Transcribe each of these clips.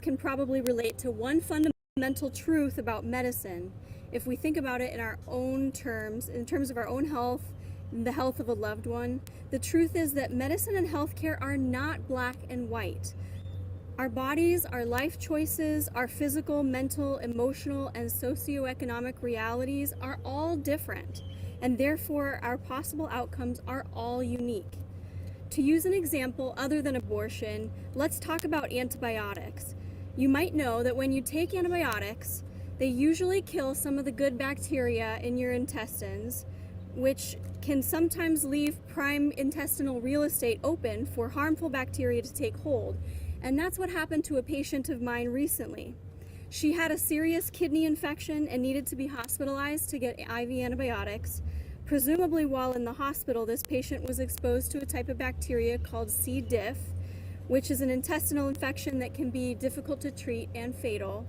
can probably relate to one fundamental truth about medicine if we think about it in our own terms, in terms of our own health, and the health of a loved one. The truth is that medicine and healthcare are not black and white. Our bodies, our life choices, our physical, mental, emotional, and socioeconomic realities are all different, and therefore our possible outcomes are all unique. To use an example other than abortion, let's talk about antibiotics. You might know that when you take antibiotics, they usually kill some of the good bacteria in your intestines, which can sometimes leave prime intestinal real estate open for harmful bacteria to take hold. And that's what happened to a patient of mine recently. She had a serious kidney infection and needed to be hospitalized to get IV antibiotics. Presumably while in the hospital, this patient was exposed to a type of bacteria called C. diff, which is an intestinal infection that can be difficult to treat and fatal.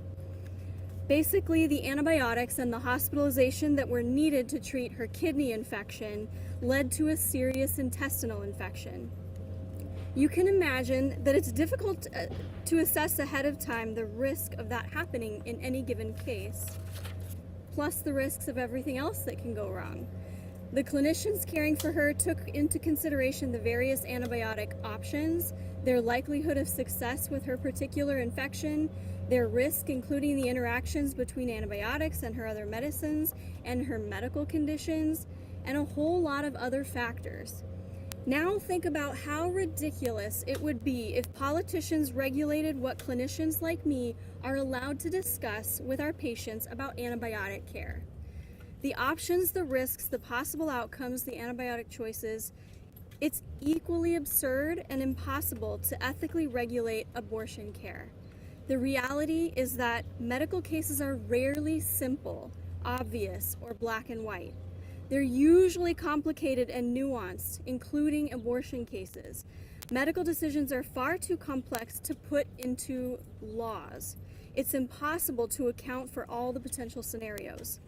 Basically, the antibiotics and the hospitalization that were needed to treat her kidney infection led to a serious intestinal infection. You can imagine that it's difficult to assess ahead of time the risk of that happening in any given case, plus the risks of everything else that can go wrong. The clinicians caring for her took into consideration the various antibiotic options, their likelihood of success with her particular infection, their risk, including the interactions between antibiotics and her other medicines, and her medical conditions, and a whole lot of other factors. Now think about how ridiculous it would be if politicians regulated what clinicians like me are allowed to discuss with our patients about antibiotic care. The options, the risks, the possible outcomes, the antibiotic choices, it's equally absurd and impossible to ethically regulate abortion care. The reality is that medical cases are rarely simple, obvious, or black and white. They're usually complicated and nuanced, including abortion cases. Medical decisions are far too complex to put into laws. It's impossible to account for all the potential scenarios.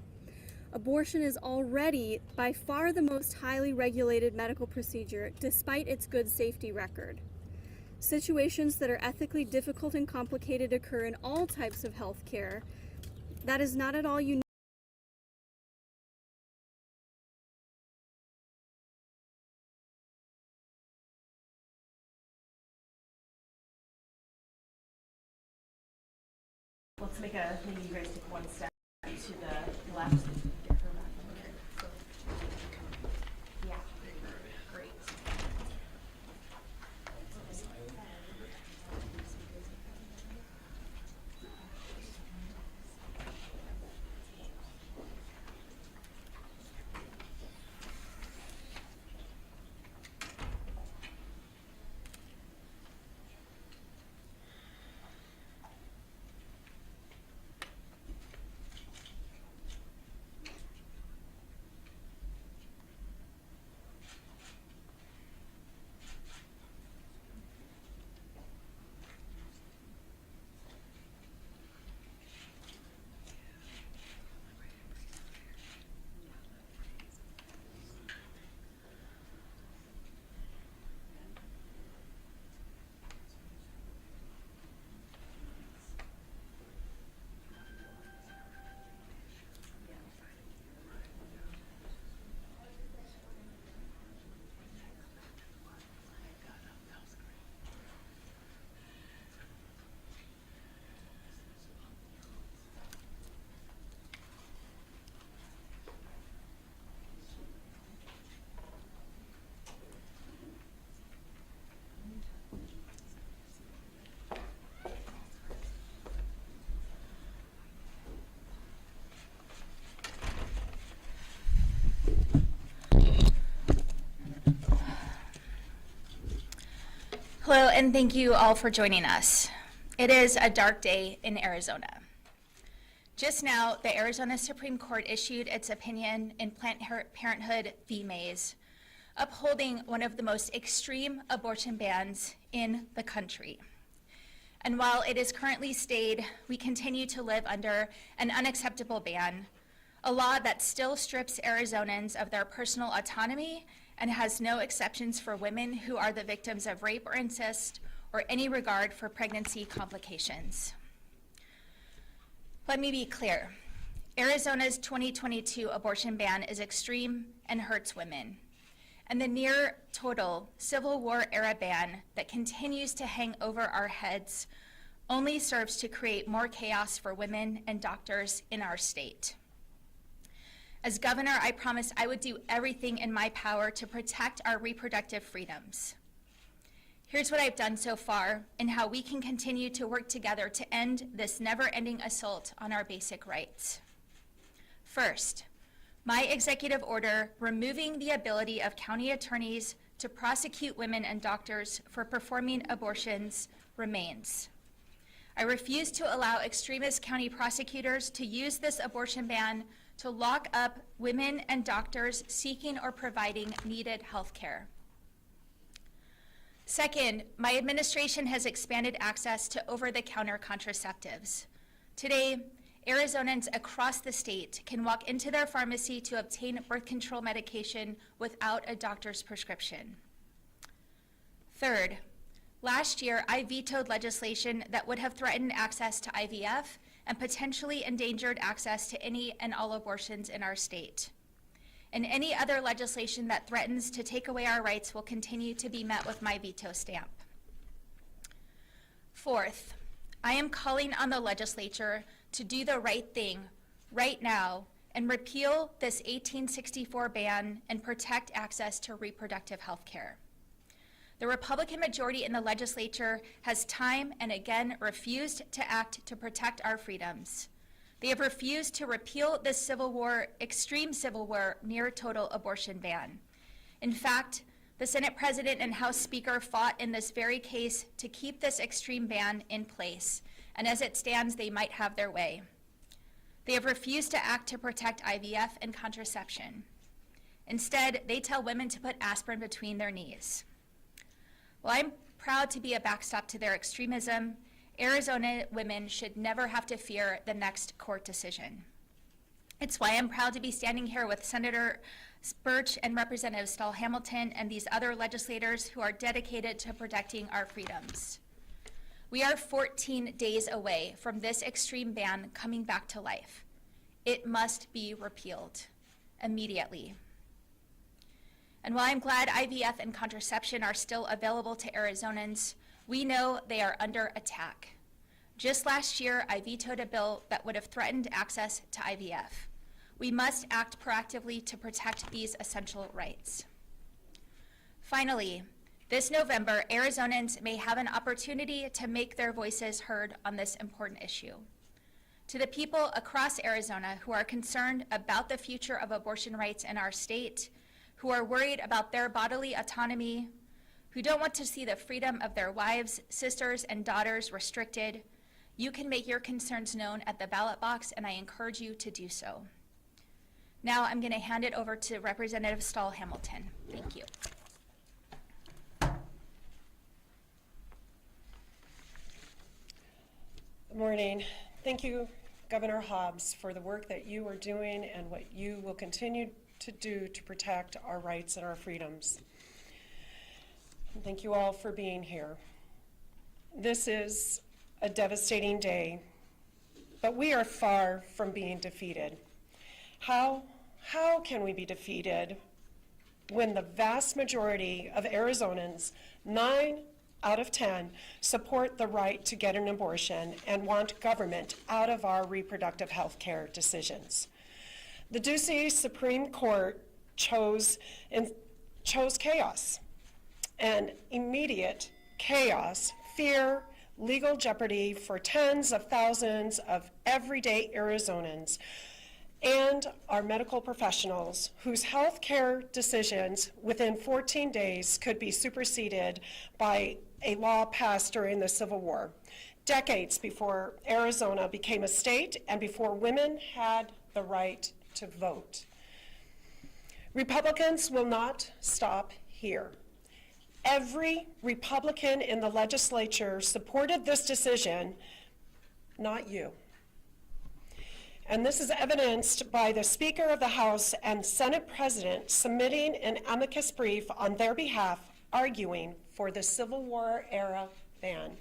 Abortion is already by far the most highly regulated medical procedure, despite its good safety record. Situations that are ethically difficult and complicated occur in all types of health care. That is not at all unique. Let's make maybe you guys take one step to the left. Get her back over here. Yeah, great. Hello, and thank you all for joining us. It is a dark day in Arizona. Just now, the Arizona Supreme Court issued its opinion in Planned Parenthood v. Mays, upholding one of the most extreme abortion bans in the country. And while it is currently stayed, we continue to live under an unacceptable ban, a law that still strips Arizonans of their personal autonomy and has no exceptions for women who are the victims of rape or incest or any regard for pregnancy complications. Let me be clear. Arizona's 2022 abortion ban is extreme and hurts women. And the near total Civil War era ban that continues to hang over our heads only serves to create more chaos for women and doctors in our state. As governor, I promised I would do everything in my power to protect our reproductive freedoms. Here's what I've done so far and how we can continue to work together to end this never-ending assault on our basic rights. First, my executive order removing the ability of county attorneys to prosecute women and doctors for performing abortions remains. I refuse to allow extremist county prosecutors to use this abortion ban to lock up women and doctors seeking or providing needed health care. Second, my administration has expanded access to over-the-counter contraceptives. Today, Arizonans across the state can walk into their pharmacy to obtain birth control medication without a doctor's prescription. Third, last year I vetoed legislation that would have threatened access to IVF and potentially endangered access to any and all abortions in our state. And any other legislation that threatens to take away our rights will continue to be met with my veto stamp. Fourth, I am calling on the legislature to do the right thing right now and repeal this 1864 ban and protect access to reproductive health care. The Republican majority in the legislature has time and again refused to act to protect our freedoms. They have refused to repeal this Civil War, extreme Civil War, near total abortion ban. In fact, the Senate President and House Speaker fought in this very case to keep this extreme ban in place, and as it stands, they might have their way. They have refused to act to protect IVF and contraception. Instead, they tell women to put aspirin between their knees. While I'm proud to be a backstop to their extremism, Arizona women should never have to fear the next court decision. It's why I'm proud to be standing here with Senator Birch and Representative Stahl-Hamilton and these other legislators who are dedicated to protecting our freedoms. We are 14 days away from this extreme ban coming back to life. It must be repealed immediately. And while I'm glad IVF and contraception are still available to Arizonans, we know they are under attack. Just last year, I vetoed a bill that would have threatened access to IVF. We must act proactively to protect these essential rights. Finally, this November, Arizonans may have an opportunity to make their voices heard on this important issue. To the people across Arizona who are concerned about the future of abortion rights in our state, who are worried about their bodily autonomy, who don't want to see the freedom of their wives, sisters, and daughters restricted, you can make your concerns known at the ballot box, and I encourage you to do so. Now I'm going to hand it over to Representative Stahl-Hamilton. Thank you. Good morning. Thank you, Governor Hobbs, for the work that you are doing and what you will continue to do to protect our rights and our freedoms. And thank you all for being here. This is a devastating day, but we are far from being defeated. How can we be defeated when the vast majority of Arizonans, 9 out of 10, support the right to get an abortion and want government out of our reproductive health care decisions? The Ducey Supreme Court chose chaos and immediate chaos, fear, legal jeopardy for tens of thousands of everyday Arizonans and our medical professionals whose health care decisions within 14 days could be superseded by a law passed during the Civil War, decades before Arizona became a state and before women had the right to vote. Republicans will not stop here. Every Republican in the legislature supported this decision, not you. And this is evidenced by the Speaker of the House and Senate President submitting an amicus brief on their behalf, arguing for the Civil War era ban.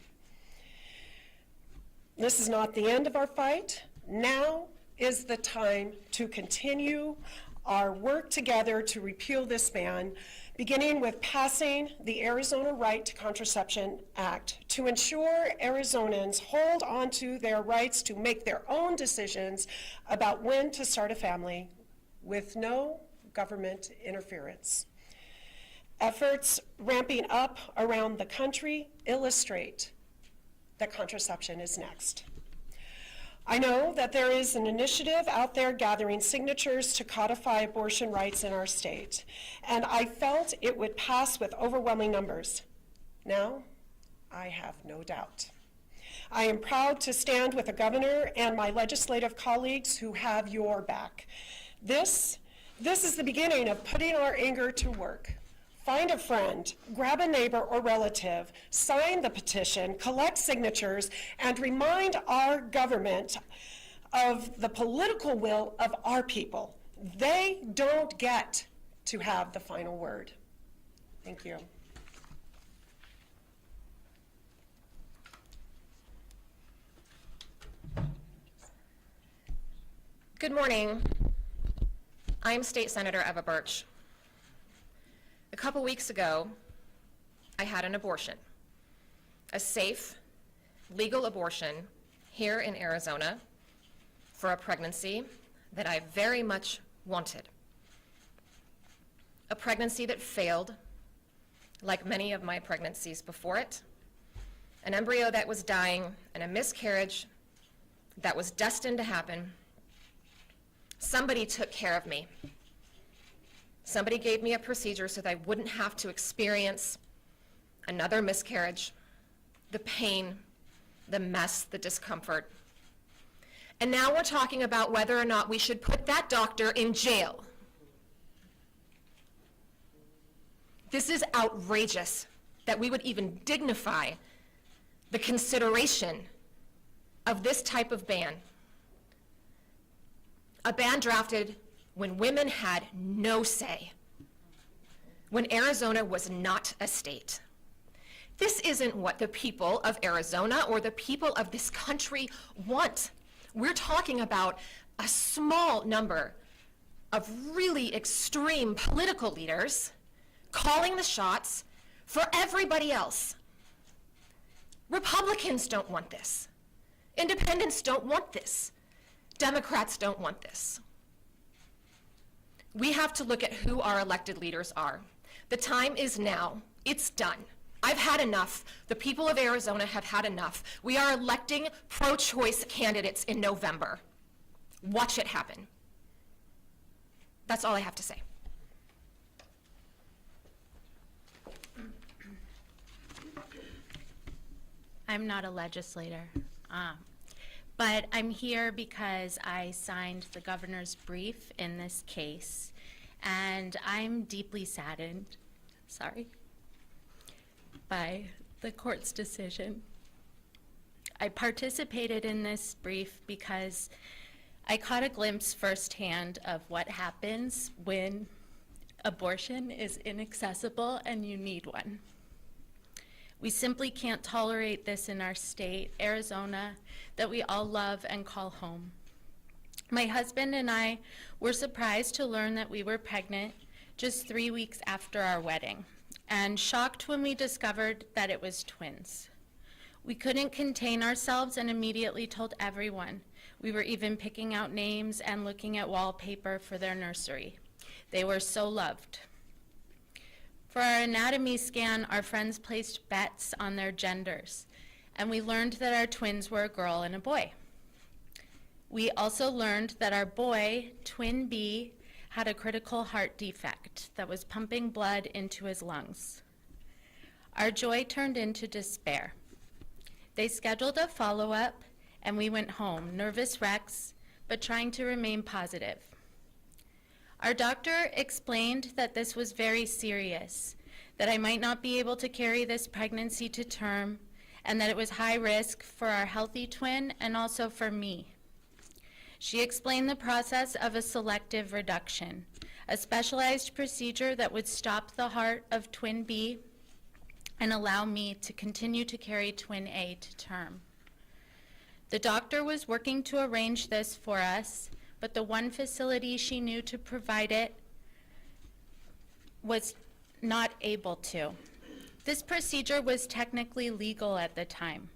This is not the end of our fight. Now is the time to continue our work together to repeal this ban, beginning with passing the Arizona Right to Contraception Act to ensure Arizonans hold on to their rights to make their own decisions about when to start a family with no government interference. Efforts ramping up around the country illustrate that contraception is next. I know that there is an initiative out there gathering signatures to codify abortion rights in our state, and I felt it would pass with overwhelming numbers. Now, I have no doubt. I am proud to stand with the governor and my legislative colleagues who have your back. This is the beginning of putting our anger to work. Find a friend, grab a neighbor or relative, sign the petition, collect signatures, and remind our government of the political will of our people. They don't get to have the final word. Thank you. Good morning. I'm State Senator Eva Birch. A couple weeks ago, I had an abortion, a safe, legal abortion here in Arizona for a pregnancy that I very much wanted. A pregnancy that failed, like many of my pregnancies before it, an embryo that was dying, and a miscarriage that was destined to happen. Somebody took care of me. Somebody gave me a procedure so that I wouldn't have to experience another miscarriage, the pain, the mess, the discomfort. And now we're talking about whether or not we should put that doctor in jail. This is outrageous that we would even dignify the consideration of this type of ban. A ban drafted when women had no say, when Arizona was not a state. This isn't what the people of Arizona or the people of this country want. We're talking about a small number of really extreme political leaders calling the shots for everybody else. Republicans don't want this. Independents don't want this. Democrats don't want this. We have to look at who our elected leaders are. The time is now. It's done. I've had enough. The people of Arizona have had enough. We are electing pro-choice candidates in November. Watch it happen. That's all I have to say. I'm not a legislator, but I'm here because I signed the governor's brief in this case, and I'm deeply saddened, by the court's decision. I participated in this brief because I caught a glimpse firsthand of what happens when abortion is inaccessible and you need one. We simply can't tolerate this in our state, Arizona, that we all love and call home. My husband and I were surprised to learn that we were pregnant just 3 weeks after our wedding, and shocked when we discovered that it was twins. We couldn't contain ourselves and immediately told everyone. We were even picking out names and looking at wallpaper for their nursery. They were so loved. For our anatomy scan, our friends placed bets on their genders, and we learned that our twins were a girl and a boy. We also learned that our boy, twin B, had a critical heart defect that was pumping blood into his lungs. Our joy turned into despair. They scheduled a follow-up, and we went home, nervous wrecks, but trying to remain positive. Our doctor explained that this was very serious, that I might not be able to carry this pregnancy to term, and that it was high risk for our healthy twin and also for me. She explained the process of a selective reduction, a specialized procedure that would stop the heart of twin B and allow me to continue to carry twin A to term. The doctor was working to arrange this for us, but the one facility she knew to provide it was not able to. This procedure was technically legal at the time,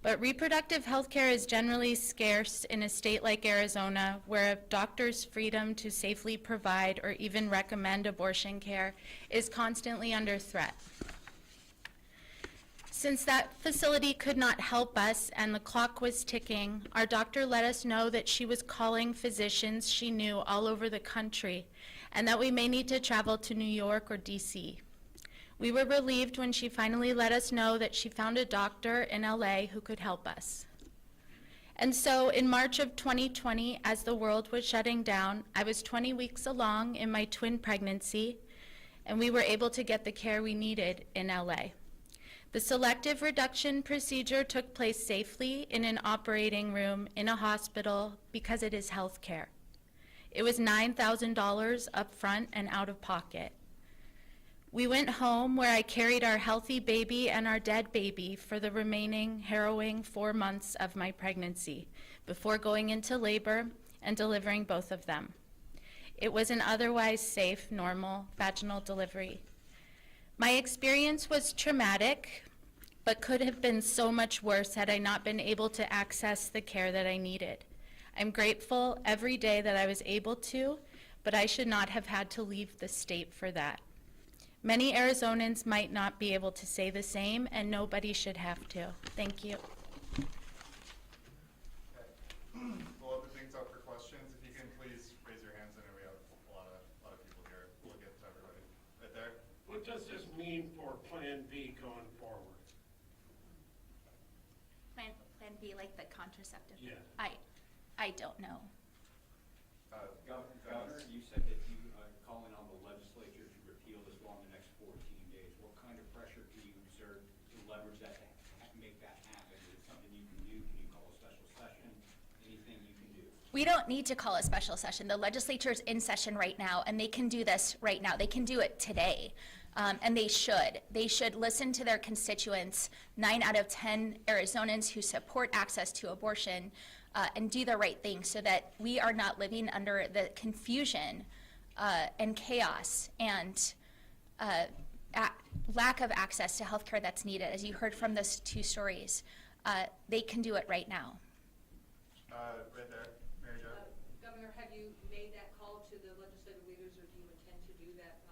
but reproductive health care is generally scarce in a state like Arizona, where a doctor's freedom to safely provide or even recommend abortion care is constantly under threat. Since that facility could not help us and the clock was ticking, our doctor let us know that she was calling physicians she knew all over the country and that we may need to travel to New York or DC. We were relieved when she finally let us know that she found a doctor in LA who could help us. And so in March of 2020, as the world was shutting down, I was 20 weeks along in my twin pregnancy, and we were able to get the care we needed in LA. The selective reduction procedure took place safely in an operating room in a hospital because it is health care. It was $9,000 up front and out of pocket. We went home where I carried our healthy baby and our dead baby for the remaining harrowing 4 months of my pregnancy before going into labor and delivering both of them. It was an otherwise safe, normal vaginal delivery. My experience was traumatic, but could have been so much worse had I not been able to access the care that I needed. I'm grateful every day that I was able to, but I should not have had to leave the state for that. Many Arizonans might not be able to say the same, and nobody should have to. Thank you. We'll open things up for questions. If you can please raise your hands. I know we have a lot of people here. We'll get to everybody. Right there. What does this mean for Plan B going forward? Plan B, like the contraceptive? Yeah. I don't know. Governor, you said that you are calling on the legislature to repeal this law in the next 14 days. What kind of pressure can you exert to leverage that to make that happen? Is it something you can do? Can you call a special session? Anything you can do? We don't need to call a special session. The legislature's in session right now, and they can do this right now. They can do it today, and they should. They should listen to their constituents, 9 out of 10 Arizonans who support access to abortion, and do the right thing so that we are not living under the confusion and chaos and lack of access to health care that's needed. As you heard from those 2 stories, they can do it right now. Right there. Mary Jo. Governor, have you made that call to the legislative leaders, or do you intend to do that?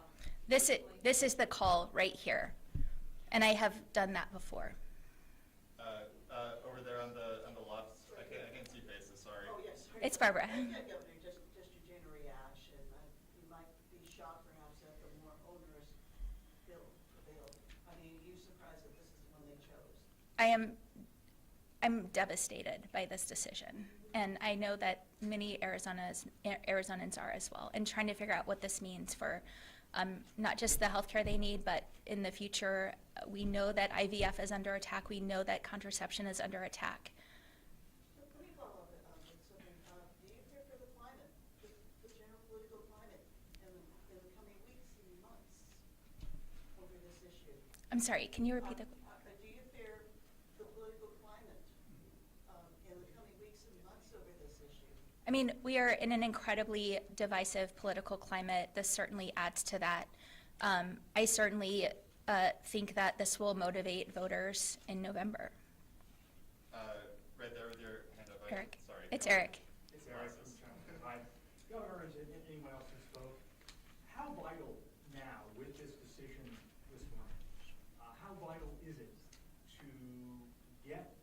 This is the call right here, and I have done that before. Over there on the left. I can't see faces. Sorry. Oh, yes. It's Barbara. Yeah, Governor, just your general reaction. You might be shocked perhaps that the more onerous bill prevailed. I mean, are you surprised that this is the one they chose? I'm devastated by this decision, and I know that many Arizonans are as well, and trying to figure out what this means for not just the healthcare they need, but in the future. We know that IVF is under attack. We know that contraception is under attack. Let me follow up with something. Do you fear for the climate, the general political climate in the coming weeks and months over this issue? I'm sorry, can you repeat the? Do you fear the political climate in the coming weeks and months over this issue? I mean, we are in an incredibly divisive political climate. This certainly adds to that. I certainly think that this will motivate voters in November. Right there with your hand up. Eric. Sorry. It's Eric. It's Eric from Hi. Governor, and anyone else who spoke, how vital now with this decision this morning, how vital is it to get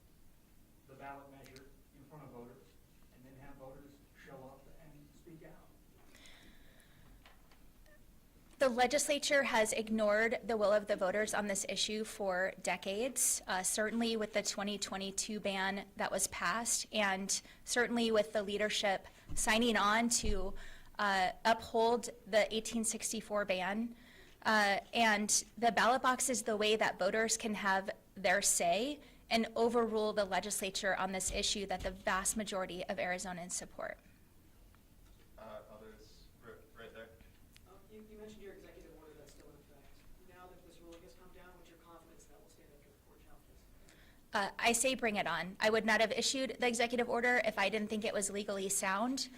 the ballot measure in front of voters and then have voters show up and speak out? The legislature has ignored the will of the voters on this issue for decades, certainly with the 2022 ban that was passed, and certainly with the leadership signing on to uphold the 1864 ban. And the ballot box is the way that voters can have their say and overrule the legislature on this issue that the vast majority of Arizonans support. Others. Right there. You mentioned your executive order that's still in effect. Now that this ruling has come down, what's your confidence that will stand up to the court challenges? I say bring it on. I would not have issued the executive order if I didn't think it was legally sound.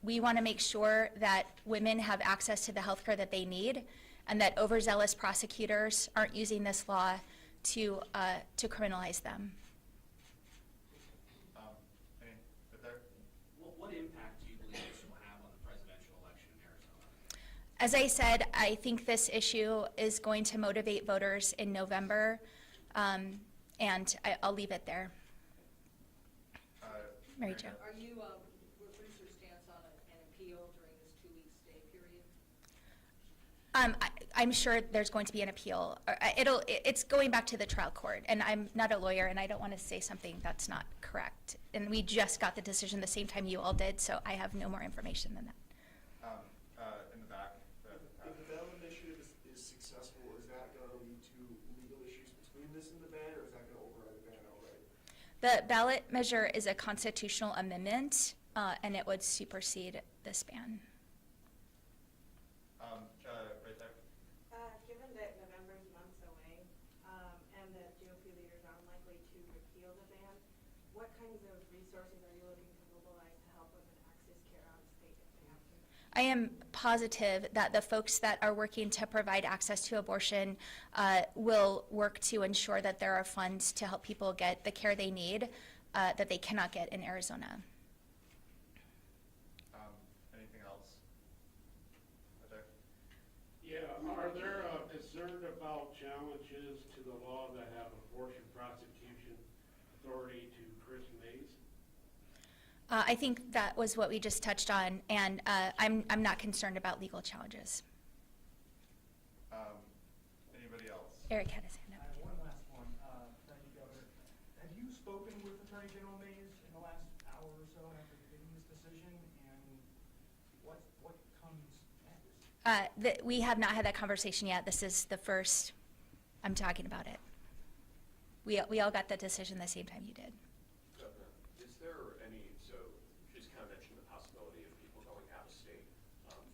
We want to make sure that women have access to the health care that they need, and that overzealous prosecutors aren't using this law to criminalize them. What impact do you believe this will have on the presidential election in Arizona? As I said, I think this issue is going to motivate voters in November, and I'll leave it there. Mary Jo. Are you, what's your stance on an appeal during this 2-week stay period? I'm sure there's going to be an appeal. It's going back to the trial court, and I'm not a lawyer, and I don't want to say something that's not correct. And we just got the decision the same time you all did, so I have no more information than that. In the back. If the ballot initiative is successful, is that going to lead to legal issues between this and the ban, or is that going to override the ban outright? The ballot measure is a constitutional amendment, and it would supersede this ban. Right there. Given that November's months away, and that GOP leaders are unlikely to repeal the ban, what kinds of resources are you looking to mobilize to help women access care out of state if they have to? I am positive that the folks that are working to provide access to abortion will work to ensure that there are funds to help people get the care they need that they cannot get in Arizona. Anything else? Right there. Yeah, are there concerned about challenges to the law that have abortion prosecution authority to Chris Mays? I think that was what we just touched on, and I'm not concerned about legal challenges. Anybody else? Eric had his hand I up. have one last one. Thank you, Governor. Have you spoken with Attorney General Mays in the last hour or so after getting this decision, and what comes next? We have not had that conversation yet. This is the first I'm talking about it. We all got the decision the same time you did. Governor, is there any, so you just kind of mentioned the possibility of people going out of state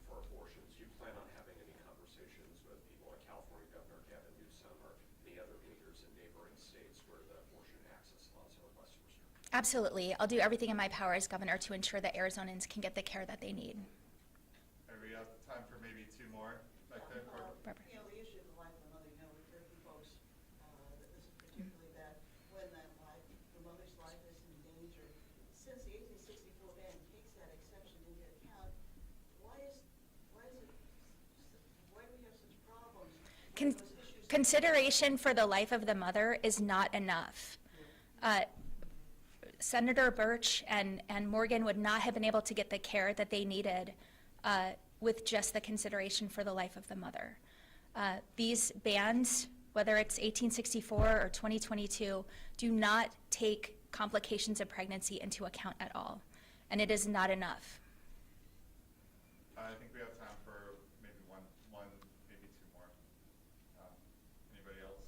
for abortions. Do you plan on having any conversations with people like California Governor Gavin Newsom or any other leaders in neighboring states where the abortion access laws are less restrictive? Absolutely. I'll do everything in my power as governor to ensure that Arizonans can get the care that they need. Are we have time for maybe 2 more back there? Barbara. You know, the issue of the life of the mother, you know, we've heard from folks that this is particularly bad when that life, the mother's life is in danger. Since the 1864 ban takes that exception into account, why do we have such problems? when those issues- Consideration for the life of the mother is not enough. Senator Birch and Morgan would not have been able to get the care that they needed with just the consideration for the life of the mother. These bans, whether it's 1864 or 2022, do not take complications of pregnancy into account at all, and it is not enough. I think we have time for maybe one, maybe 2 more. Anybody else?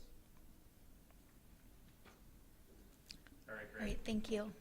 All right, All great. right, thank you.